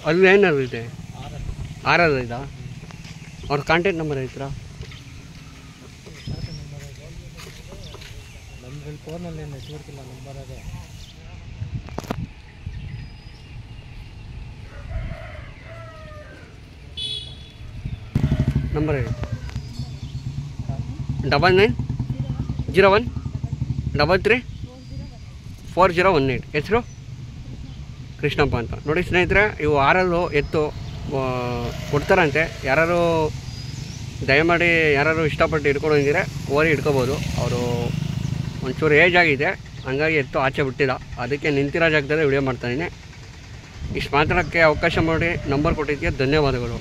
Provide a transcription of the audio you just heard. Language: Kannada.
ಅಲ್ಲಿ ಏನಾದ್ರು ಇದೆ ಆರಲ್ಲ ಇದಾ ಅವ್ರ ಕಾಂಟ್ಯಾಕ್ಟ್ ನಂಬರ್ ಐತ್ರಾ ನಮ್ಮಲ್ಲಿ ಫೋನಲ್ಲಿ ನೆಟ್ವರ್ಕ್ ಇಲ್ಲ ನಂಬರ್ ಅದೇ ನಂಬರ್ ಹೇಳಿ 9901334018 ಹೆಸರು ಕೃಷ್ಣಪ್ಪ ಅಂತ ನೋಡಿ ಸ್ನೇಹಿತರೆ. ಇವು ಆರಲ್ಲು ಎತ್ತು ಕೊಡ್ತಾರಂತೆ. ಯಾರು ದಯಮಾಡಿ ಯಾರು ಇಷ್ಟಪಟ್ಟು ಹಿಡ್ಕೊಂಡು ಹೋಗಿದ್ರೆ ಓರಿ ಹಿಡ್ಕೋಬೋದು. ಅವರು ಒಂಚೂರು ಏಜ್ ಆಗಿದೆ, ಹಂಗಾಗಿ ಎತ್ತು ಆಚೆ ಬಿಟ್ಟಿಲ್ಲ. ಅದಕ್ಕೆ ನಿಂತಿರೋ ಜಾಗದಲ್ಲಿ ವಿಡಿಯೋ ಮಾಡ್ತಾಯಿದ್ದೀನಿ. ಇಷ್ಟು ಮಾತಾಡೋಕ್ಕೆ ಅವಕಾಶ ಮಾಡಿ ನಂಬರ್ ಕೊಟ್ಟಿದ್ದಕ್ಕೆ ಧನ್ಯವಾದಗಳು.